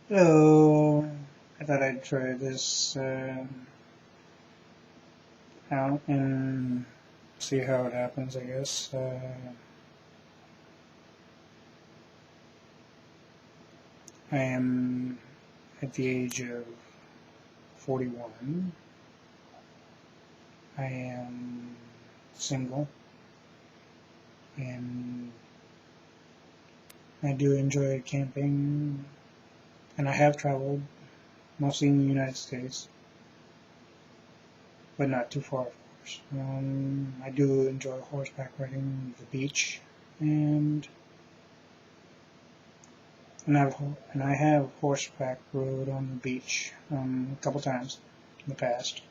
Hello, I thought I'd try this out and see how it happens, I guess. I am at the age of 41. I am single, and I do enjoy camping, and I have traveled, mostly in the United States, but not too far, of course. I do enjoy horseback riding, the beach, and and I have horseback rode on the beach a couple times in the past.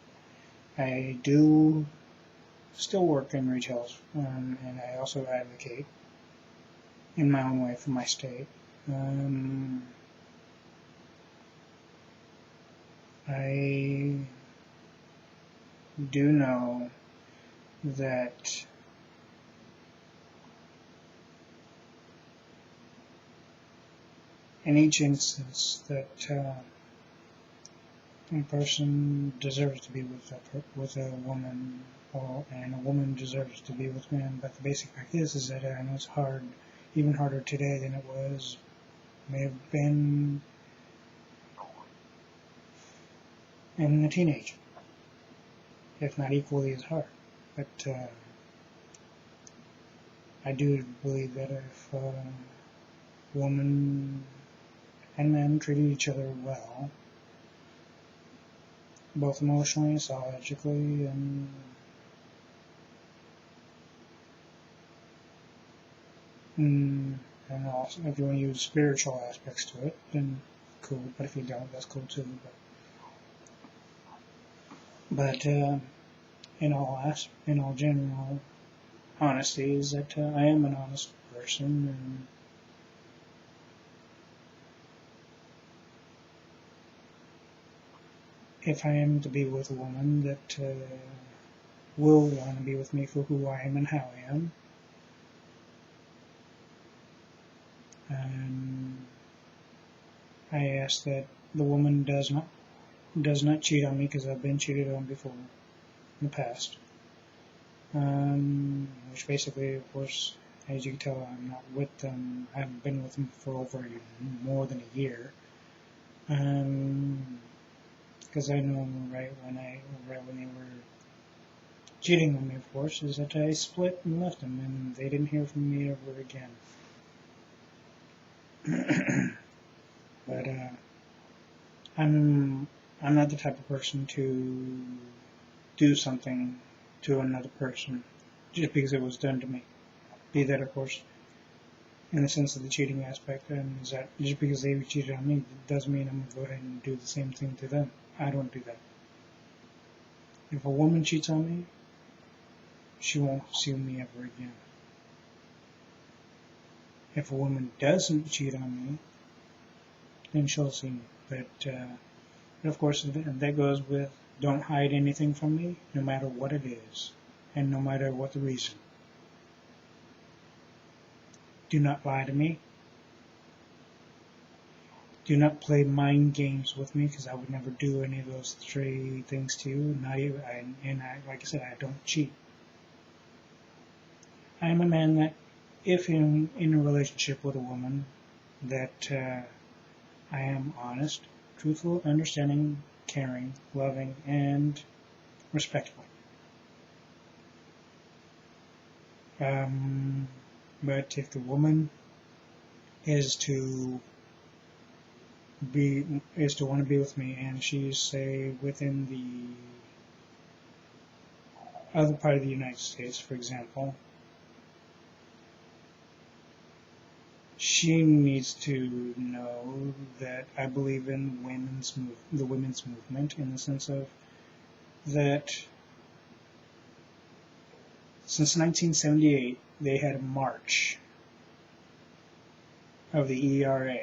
I do still work in retail, and I also advocate in my own way for my state. I do know that in each instance that a person deserves to be with a woman, and a woman deserves to be with men. But the basic fact is that I know it's hard, even harder today than it was, may have been in a teenager, if not equally as hard. But I do believe that if women and men treated each other well, both emotionally, psychologically, and also if you want to use spiritual aspects to it, then cool. But if you don't, that's cool too. But in all general honesty, is that I am an honest person, and if I am to be with a woman that will want to be with me for who I am and how I am, and I ask that the woman does not cheat on me, because I've been cheated on before in the past. Which basically, of course, as you can tell, I'm not with them. I haven't been with them for over more than a year. Because I know right when they were cheating on me, of course, is that I split and left them, and they didn't hear from me ever again. But I'm not the type of person to do something to another person just because it was done to me. Be that, of course, in the sense of the cheating aspect, and is that just because they cheated on me doesn't mean I'm going to go ahead and do the same thing to them. I don't do that. If a woman cheats on me, she won't see me ever again. If a woman doesn't cheat on me, then she'll see me. But of course, that goes with don't hide anything from me, no matter what it is, and no matter what the reason. Do not lie to me. Do not play mind games with me, because I would never do any of those three things to you. Not even, like I said, I don't cheat. I am a man that, if in a relationship with a woman, that I am honest, truthful, understanding, caring, loving, and respectful. But if the woman is to want to be with me, and she's, say, within the other part of the United States, for example, she needs to know that I believe in the women's movement, in the sense of that since 1978 they had a march of the ERA,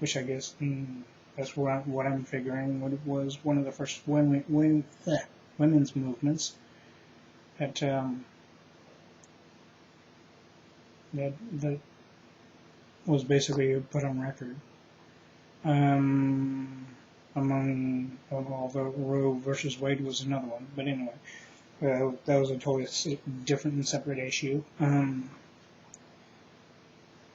which I guess that's what I'm figuring. What it was one of the first women's movements that was basically put on record. Although Roe versus Wade was another one, but anyway, that was a totally different and separate issue.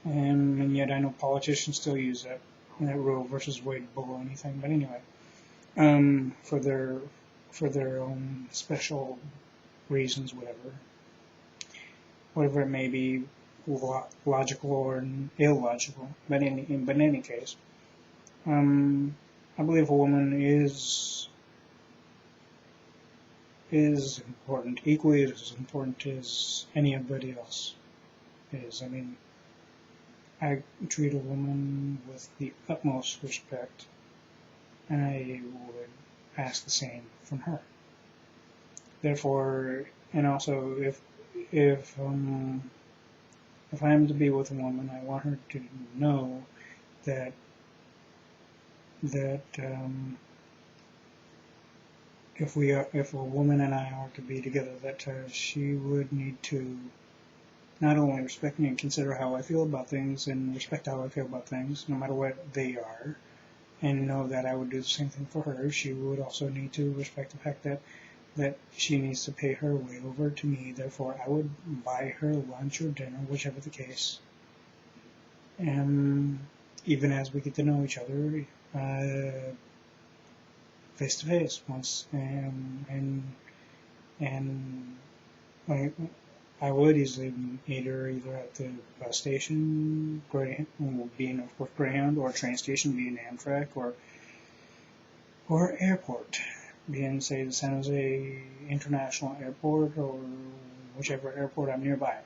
And yet I know politicians still use that Roe versus Wade bull or anything. But anyway, for their own special reasons, whatever it may be, logical or illogical. But in any case, I believe a woman is important, equally as important as anybody else is. I mean, I treat a woman with the utmost respect, and I would ask the same from her. Therefore, and also if I am to be with a woman, I want her to know that if a woman and I are to be together, that she would need to not only respect me and consider how I feel about things and respect how I feel about things, no matter what they are, and know that I would do the same thing for her. She would also need to respect the fact that she needs to pay her way over to me. Therefore, I would buy her lunch or dinner, whichever the case. And even as we get to know each other, face to face once, and I would easily meet her either at the bus station, being of course Greyhound, or train station, being Amtrak, or airport, being say the San Jose International Airport, or whichever airport I'm nearby.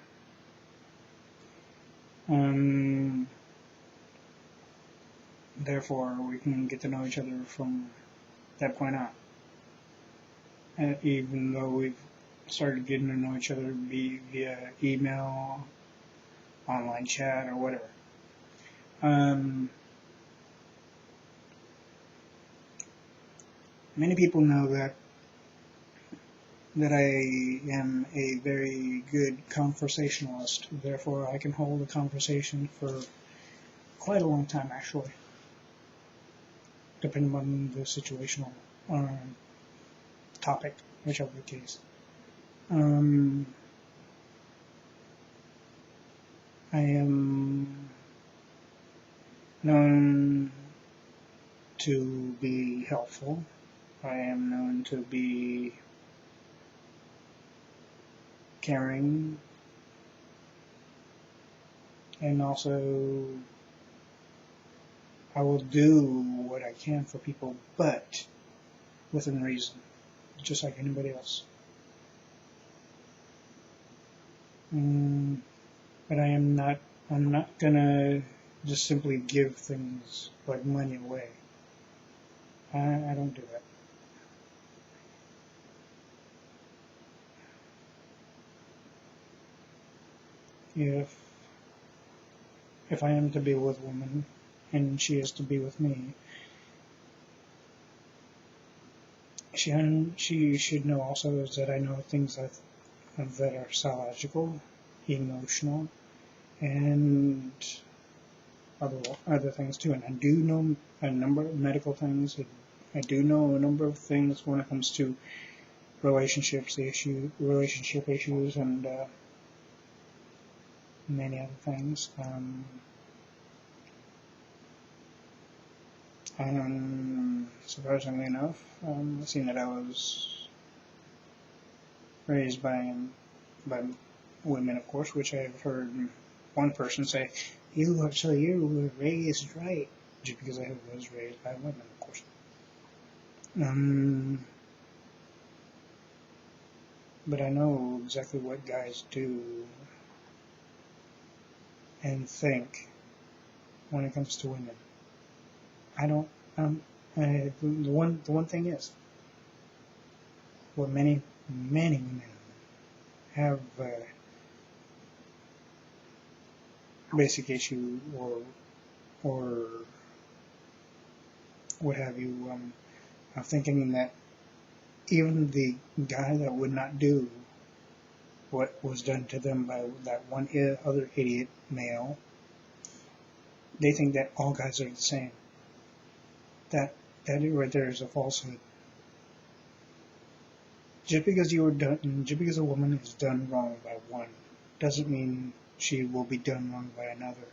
Therefore, we can get to know each other from that point on. And even though we've started getting to know each other via email, online chat, or whatever. Many people know that I am a very good conversationalist. Therefore, I can hold a conversation for quite a long time, actually, depending on the situational topic, whichever the case. I am known to be helpful. I am known to be caring, and also I will do what I can for people, but within reason, just like anybody else. But I'm not gonna just simply give things like money away. I don't do that. If I am to be with a woman and she is to be with me, she should know also that I know things that are psychological, emotional, and other things too. And I do know a number of medical things. I do know a number of things when it comes to relationship issues, and many other things. And surprisingly enough, seeing that I was raised by women, of course, which I've heard one person say, you were raised right, just because I was raised by women, of course. But I know exactly what guys do and think when it comes to women. I don't. The one thing is, what many women have basic issue or what have you. I'm thinking that even the guy that would not do what was done to them by that one other idiot male they think that all guys are the same. That right there is a falsehood. Just because a woman is done wrong by one, doesn't mean she will be done wrong by another.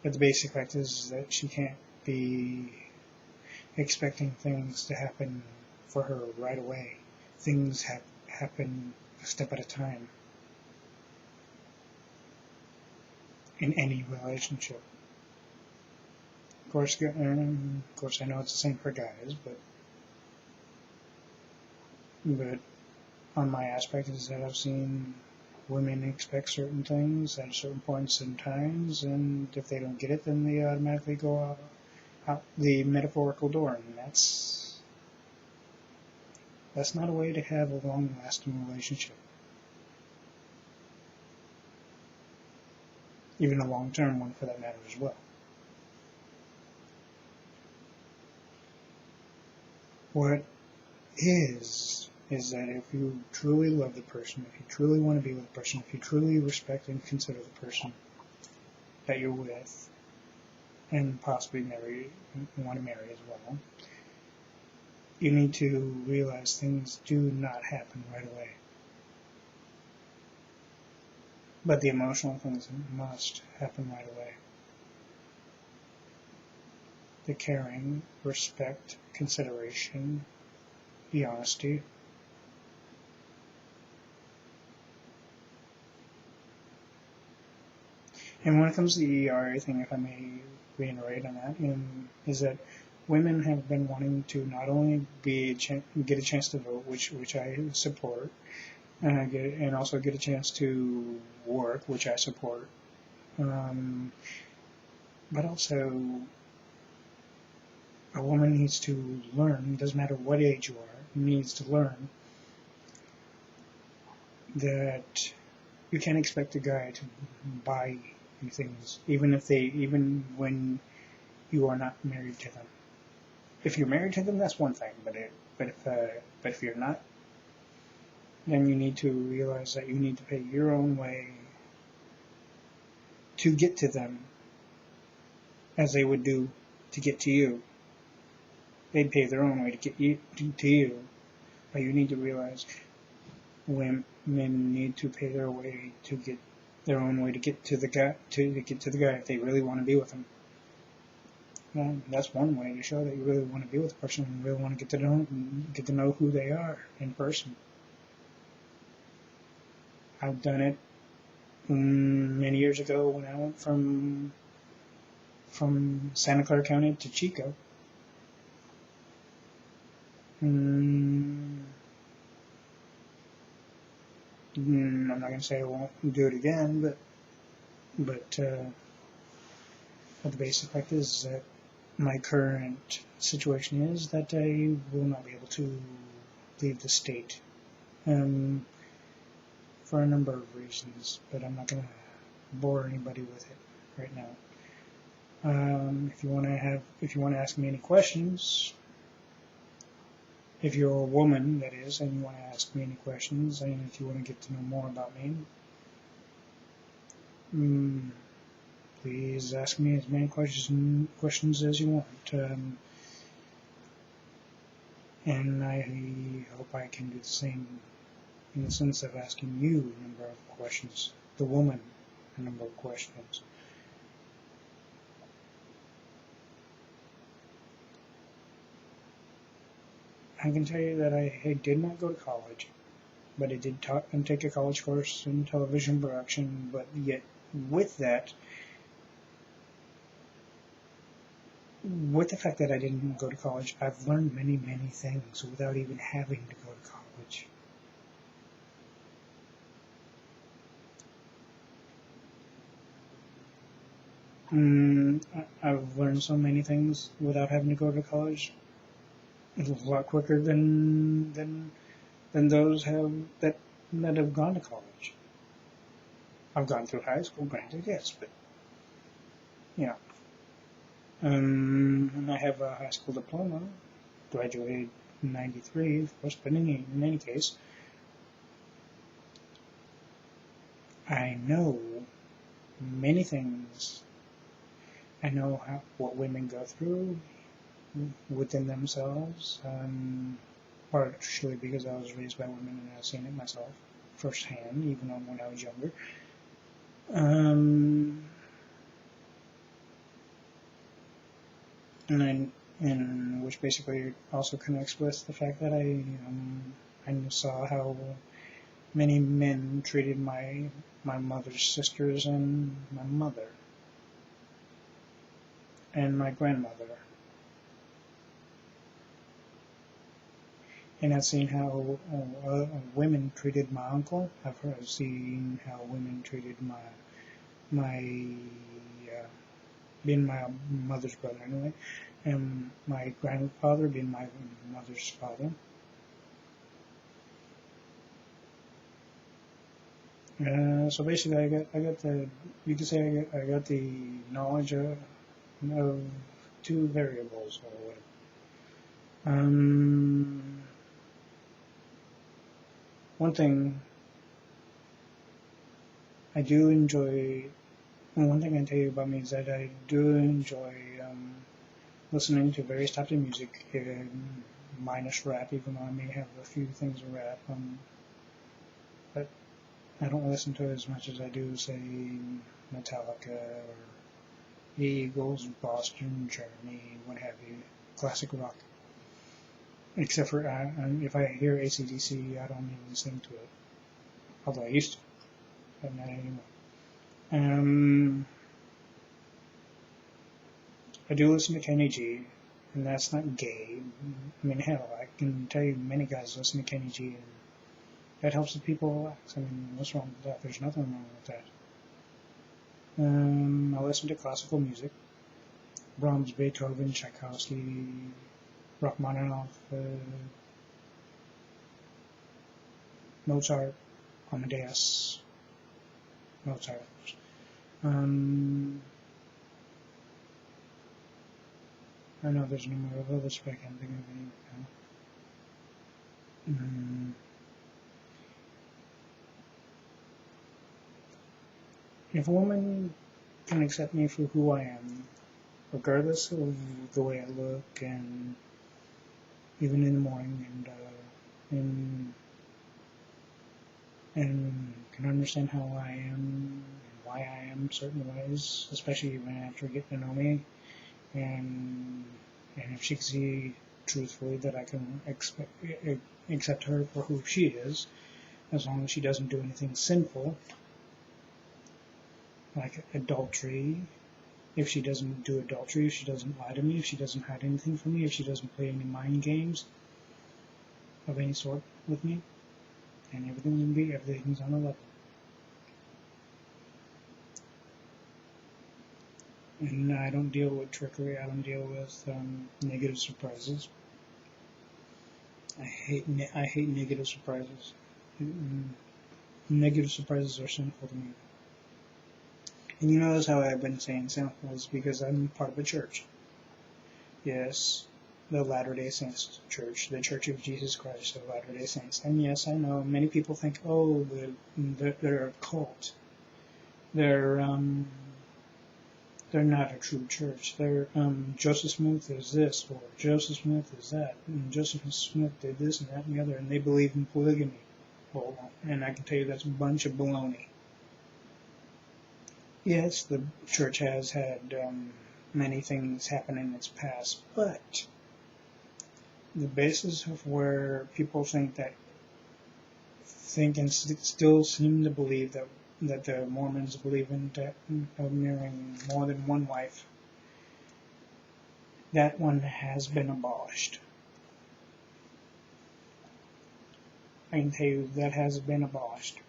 But the basic fact is that she can't be expecting things to happen for her right away. Things happen a step at a time in any relationship. Of course, I know it's the same for guys, but on my aspect is that I've seen women expect certain things at certain points in times, and if they don't get it, then they automatically go out the metaphorical door, and that's not a way to have a long-lasting relationship, even a long-term one for that matter as well. What is that if you truly love the person, if you truly want to be with the person, if you truly respect and consider the person that you're with, and possibly want to marry as well, you need to realize things do not happen right away. But the emotional things must happen right away. The caring, respect, consideration, the honesty. And when it comes to the ERA thing, if I may reiterate on that, is that women have been wanting to not only get a chance to vote, which I support, and also get a chance to work, which I support, but also a woman needs to learn, doesn't matter what age you are, needs to learn that you can't expect a guy to buy you things, even when you are not married to them. If you're married to them, that's one thing, but if you're not, then you need to realize that you need to pay your own way to get to them, as they would do to get to you. They'd pay their own way to get to you, but you need to realize women need to pay their way to get their own way to get to the guy if they really want to be with him. Well, that's one way to show that you really want to be with a person and really want to get to know who they are in person. I've done it many years ago when I went from Santa Clara County to Chico. I'm not going to say I won't do it again, but the basic fact is that my current situation is that I will not be able to leave the state for a number of reasons, but I'm not going to bore anybody with it right now. If you want to ask me any questions, if you're a woman, that is, and you want to ask me any questions, and if you want to get to know more about me, please ask me as many questions as you want. And I hope I can do the same in the sense of asking you a number of questions, the woman a number of questions. I can tell you that I did not go to college, but I did take a college course in television production, but yet with that, with the fact that I didn't go to college, I've learned many, many things without even having to go to college. I've learned so many things without having to go to college. It's a lot quicker than those that have gone to college. I've gone through high school, granted, yes, but and I have a high school diploma, graduated in '93, of course, but in any case, I know many things. I know what women go through within themselves, partially because I was raised by women and I've seen it myself firsthand, even when I was younger. And which basically also connects with the fact that I saw how many men treated my mother's sisters and my mother and my grandmother. And I've seen how women treated my uncle. I've seen how women treated being my mother's brother anyway, and my grandfather being my mother's father. So basically, I got the, you could say I got the knowledge of two variables or whatever. One thing I do enjoy, one thing I can tell you about me is that I do enjoy listening to various types of music, minus rap, even though I may have a few things of rap, but I don't listen to it as much as I do, say, Metallica or the Eagles, Boston, Journey, what have you, classic rock. Except for if I hear AC/DC, I don't even listen to it. Although I used to, but not anymore. I do listen to Kenny G, and that's not gay. I mean, hell, I can tell you many guys listen to Kenny G, and that helps the people relax. I mean, what's wrong with that? There's nothing wrong with that. I listen to classical music. Brahms, Beethoven, Tchaikovsky, Rachmaninoff, Mozart, Amadeus, Mozart. I know there's a number of others, but I can't think of any now. If a woman can accept me for who I am, regardless of the way I look, and even in the morning, and can understand how I am and why I am certain ways, especially even after getting to know me, and if she can see truthfully that I can accept her for who she is, as long as she doesn't do anything sinful, like adultery. If she doesn't do adultery, if she doesn't lie to me, if she doesn't hide anything from me, if she doesn't play any mind games of any sort with me, and everything's on a level. And I don't deal with trickery. I don't deal with negative surprises. I hate negative surprises. Negative surprises are sinful to me. And you notice how I've been saying sinful is because I'm part of a church. Yes, the Latter-day Saints Church, the Church of Jesus Christ of Latter-day Saints. And yes, I know many people think, oh, they're a cult. They're not a true church. They're Joseph Smith is this, or Joseph Smith is that, and Joseph Smith did this and that and the other, and they believe in polygamy. Well, and I can tell you that's a bunch of baloney. Yes, the church has had many things happen in its past, but the basis of where people think and still seem to believe that the Mormons believe in marrying more than one wife, that one has been abolished. I can tell you that has been abolished.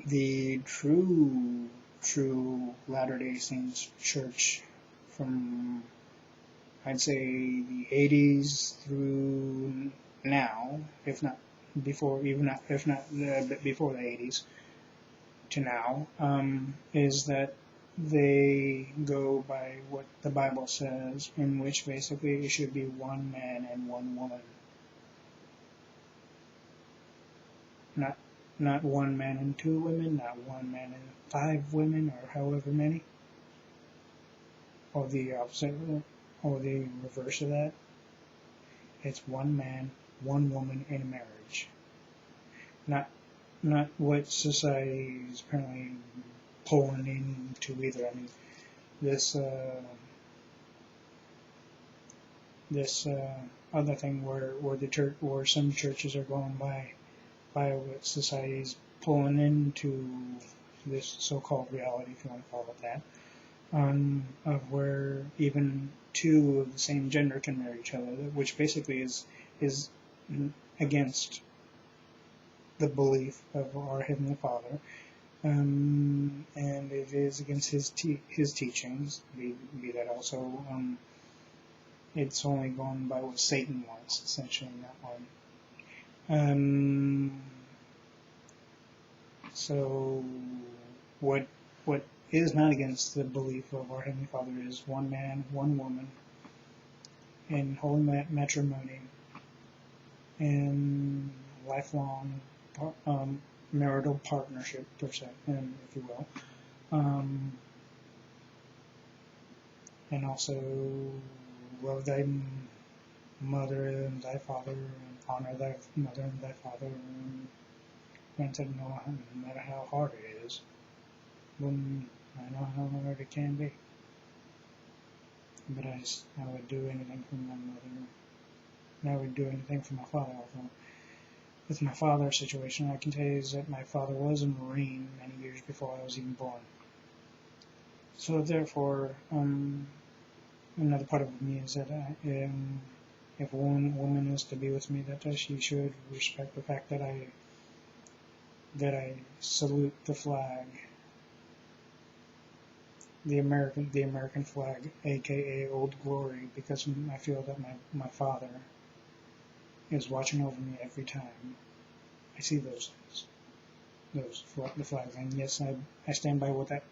The true Latter-day Saints church from, I'd say, the 80s through now, if not before, if not a bit before the 80s to now, is that they go by what the Bible says, in which basically it should be one man and one woman. not one man and two women, not one man and 5 women, or however many, or the opposite, or the reverse of that. It's one man, one woman in a marriage. Not what society is apparently pulling into either. I mean, this other thing where some churches are going by what society is pulling into this so-called reality, if you want to call it that, of where even two of the same gender can marry each other, which basically is against the belief of our Heavenly Father, and it is against his teachings. Be that also, it's only going by what Satan wants, essentially, in that one. So what is not against the belief of our Heavenly Father is one man, one woman, in holy matrimony, and lifelong marital partnership, per se, if you will, and also love thy mother and thy father, and honor thy mother and thy father, and granted, no matter how hard it is, when I know how hard it can be, but I would do anything for my mother, and I would do anything for my father. Although with my father's situation, I can tell you is that my father was a Marine many years before I was even born. So therefore, another part of me is that if one woman is to be with me, that she should respect the fact that I salute the flag, the American flag, aka Old Glory, because I feel that my father is watching over me every time I see those things, the flags, and yes, I stand by what that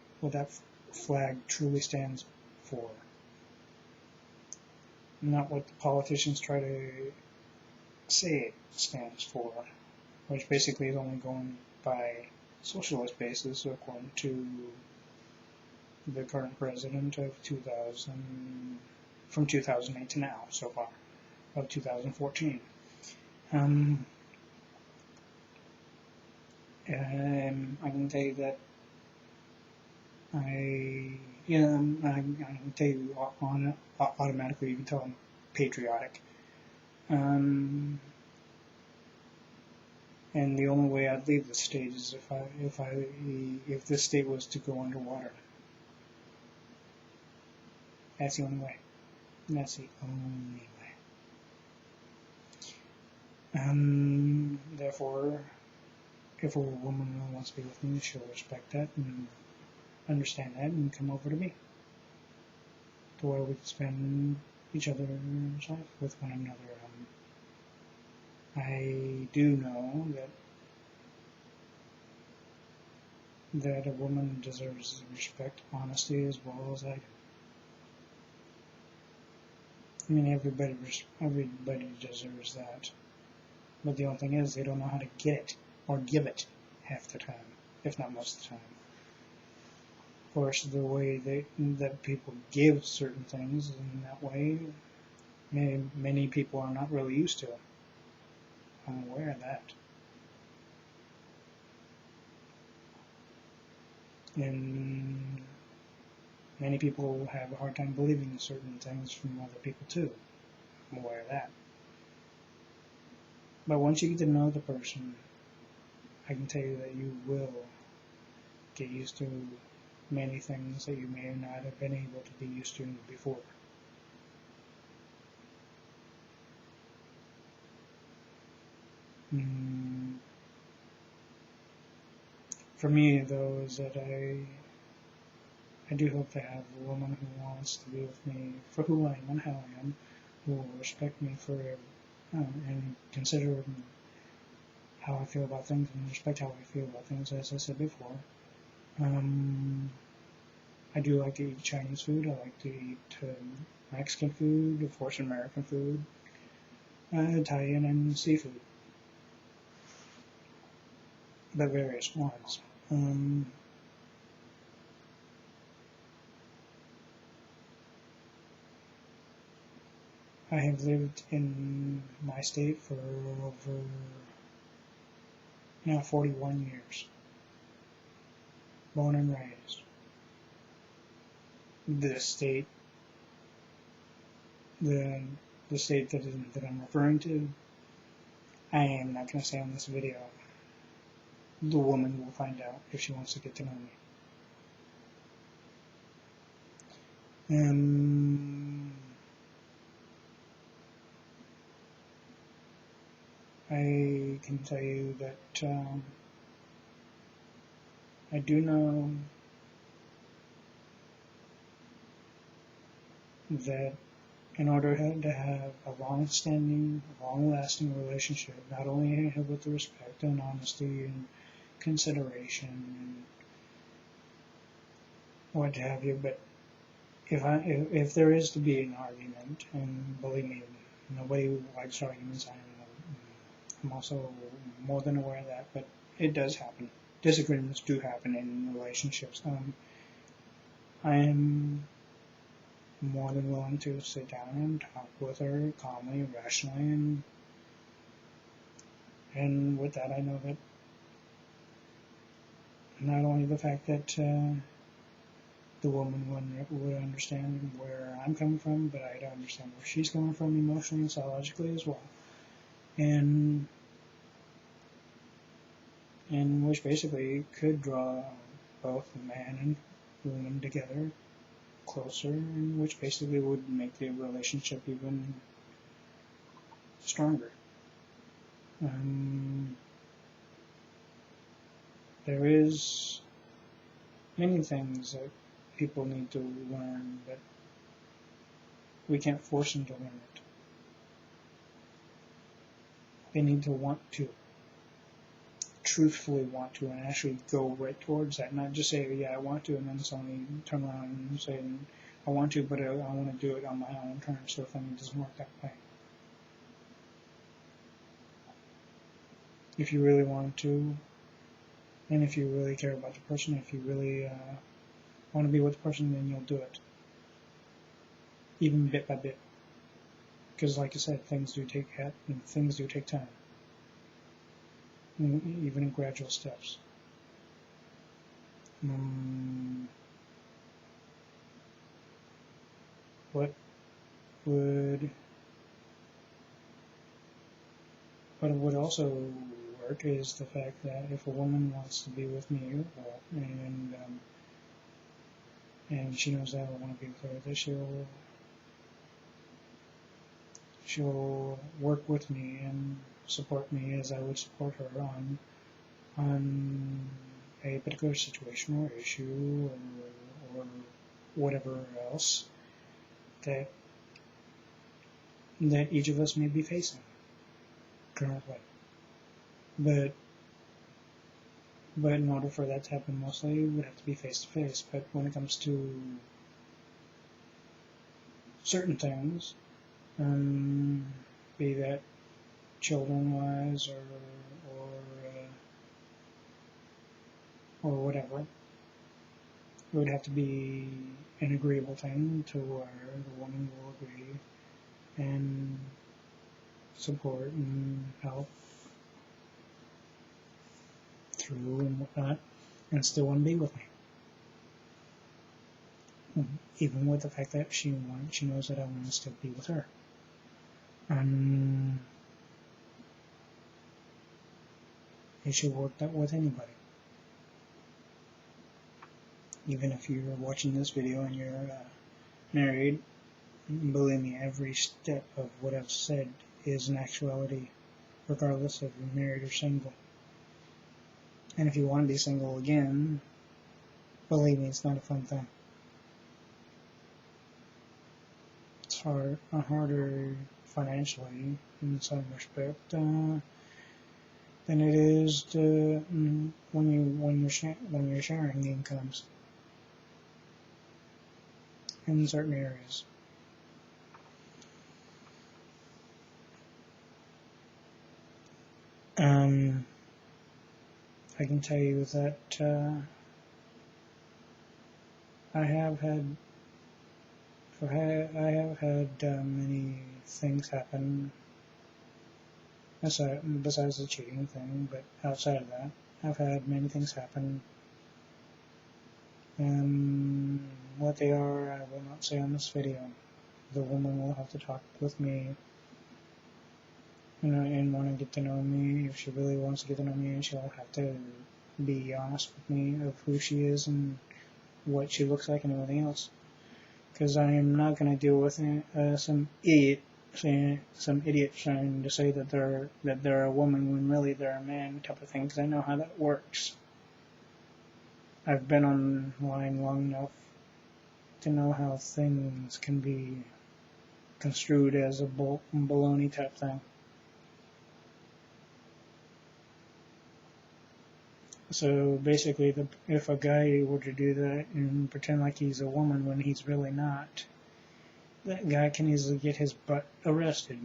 flag truly stands for, not what the politicians try to say it stands for, which basically is only going by socialist basis, according to the current president of from 2008 to now, so far, of 2014. And I can tell you that I can tell you automatically, you can tell I'm patriotic. And the only way I'd leave this state is if this state was to go underwater. That's the only way. That's the only way. Therefore, if a woman really wants to be with me, she'll respect that and understand that and come over to me, to where we can spend each other's life with one another. I do know that a woman deserves respect, honesty, as well as I do. I mean, everybody deserves that. But the only thing is, they don't know how to get it or give it half the time, if not most of the time. Of course, the way that people give certain things in that way, many people are not really used to. I'm aware of that. And many people have a hard time believing certain things from other people too. I'm aware of that. But once you get to know the person, I can tell you that you will get used to many things that you may not have been able to be used to before. For me, though, is that I do hope to have a woman who wants to be with me for who I am and how I am, who will respect me for and consider how I feel about things and respect how I feel about things, as I said before. I do like to eat Chinese food. I like to eat Mexican food, of course American food, Italian, and seafood. but various ones. I have lived in my state for over now 41 years, born and raised. The state, the state that I'm referring to, I am not going to say on this video. The woman will find out if she wants to get to know me. I can tell you that I do know that in order to have a long-standing, long-lasting relationship, not only with the respect and honesty and consideration and what have you, but if there is to be an argument, and believe me, nobody likes arguments. I'm also more than aware of that, but it does happen. Disagreements do happen in relationships. I am more than willing to sit down and talk with her calmly, rationally, and with that I know that not only the fact that the woman would understand where I'm coming from, but I'd understand where she's coming from emotionally and psychologically as well. And which basically could draw both man and woman together closer, and which basically would make the relationship even stronger. There is many things that people need to learn, but we can't force them to learn it. They need to want to, truthfully want to, and actually go right towards that, not just say, yeah, I want to, and then suddenly turn around and say, I want to, but I want to do it on my own terms, so if it doesn't work that way. If you really want to, and if you really care about the person, if you really want to be with the person, then you'll do it, even bit by bit. Because, like I said, things do take time, even in gradual steps. What would also work is the fact that if a woman wants to be with me, and she knows that I want to be with her, that she'll work with me and support me as I would support her on a particular situation or issue or whatever else that each of us may be facing currently. But in order for that to happen, mostly it would have to be face to face. But when it comes to certain things, be that children-wise or whatever, it would have to be an agreeable thing to where the woman will agree and support and help through and whatnot, and still want to be with me. Even with the fact that she knows that I want to still be with her. It should work that with anybody. Even if you're watching this video and you're married, believe me, every step of what I've said is an actuality, regardless if you're married or single. And if you want to be single again, believe me, it's not a fun thing. It's harder financially in some respect than it is to when you're sharing incomes in certain areas. I can tell you that I have had many things happen besides the cheating thing, but outside of that, I've had many things happen. What they are, I will not say on this video. The woman will have to talk with me, and want to get to know me. If she really wants to get to know me, she'll have to be honest with me of who she is and what she looks like and everything else. Because I am not going to deal with some idiot trying to say that they're a woman when really they're a man type of thing. Because I know how that works. I've been online long enough to know how things can be construed as a baloney type thing. So basically, if a guy were to do that and pretend like he's a woman when he's really not, that guy can easily get his butt arrested.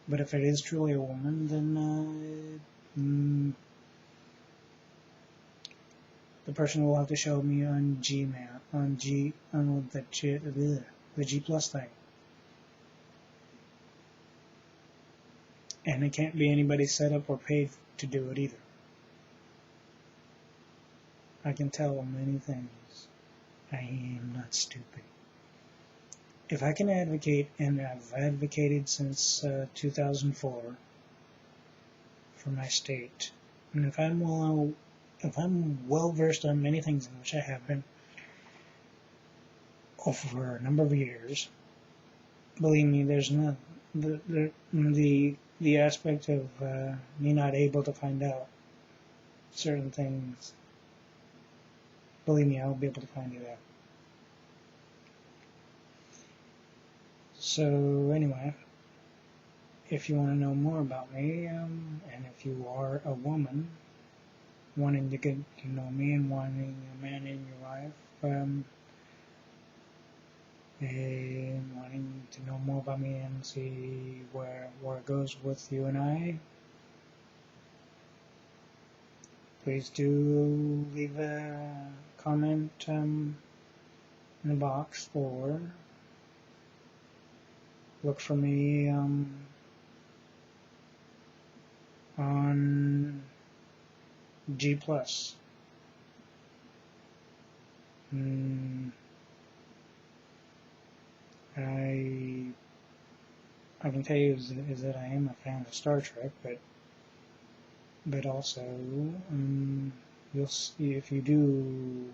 But if it is truly a woman, then the person will have to show me on Gmail, on the G Plus thing. And it can't be anybody set up or paid to do it either. I can tell many things. I am not stupid. If I can advocate, and I've advocated since 2004 for my state, and if I'm well versed on many things, in which I have been over a number of years, believe me, there's not the aspect of me not able to find out certain things. Believe me, I'll be able to find it out. So anyway, if you want to know more about me, and if you are a woman wanting to get to know me and wanting a man in your life, and wanting to know more about me and see where it goes with you and I, please do leave a comment in the box, or look for me on G+. I can tell you is that I am a fan of Star Trek, but also you'll see, if you do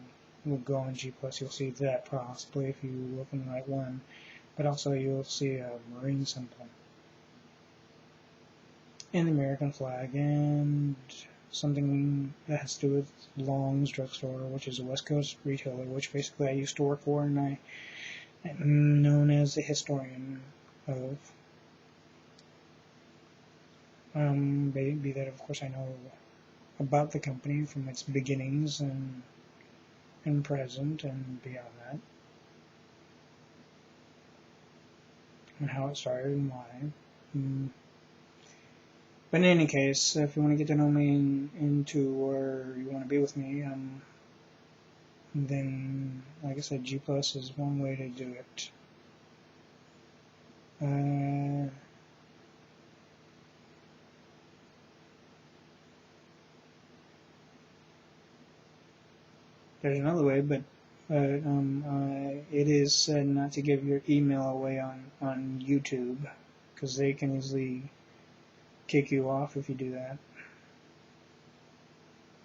go on G+, you'll see that possibly if you look in the right one, but also you'll see a Marine symbol and the American flag and something that has to do with Long's Drugstore, which is a West Coast retailer, which basically I used to work for, and I am known as the historian of. Be that, of course, I know about the company from its beginnings and present and beyond that, and how it started and why. But in any case, if you want to get to know me into where you want to be with me, then, like I said, G+ is one way to do it. There's another way, but it is said not to give your email away on YouTube, because they can easily kick you off if you do that.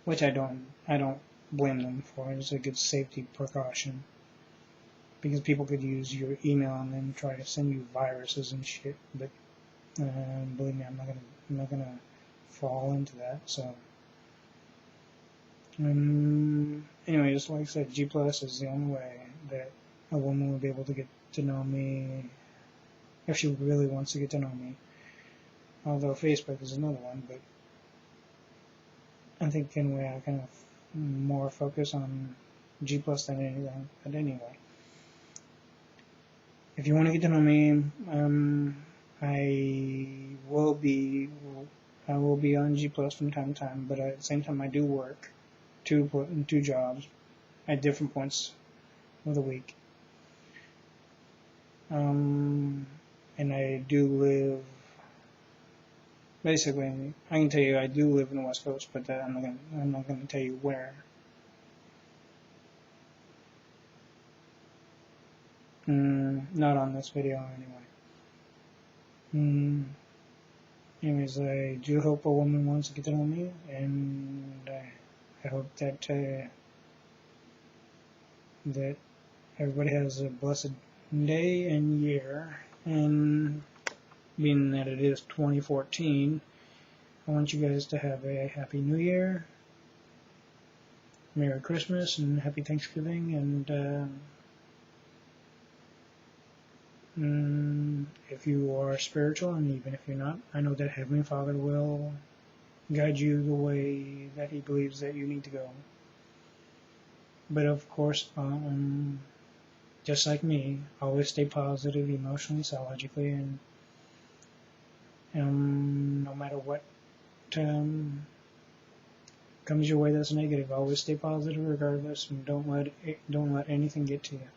Which I don't blame them for. It's a good safety precaution, because people could use your email and then try to send you viruses and shit. But believe me, I'm not gonna fall into that. So. Anyway, just like I said, G+ is the only way that a woman will be able to get to know me, if she really wants to get to know me. Although Facebook is another one, but I think anyway I kind of more focus on G+ than anything. But anyway, if you want to get to know me, I will be on G Plus from time to time, but at the same time I do work two jobs at different points of the week. And I do live, basically, I can tell you I do live in the West Coast, but I'm not gonna tell you where. Not on this video anyway. Anyways, I do hope a woman wants to get to know me, and I hope that that everybody has a blessed day and year. And being that it is 2014, I want you guys to have a Happy New Year, Merry Christmas, and Happy Thanksgiving. And if you are spiritual, and even if you're not, I know that Heavenly Father will guide you the way that He believes that you need to go. But of course, just like me, always stay positive emotionally, psychologically, and no matter what comes your way that's negative, always stay positive regardless, and don't let anything get to you.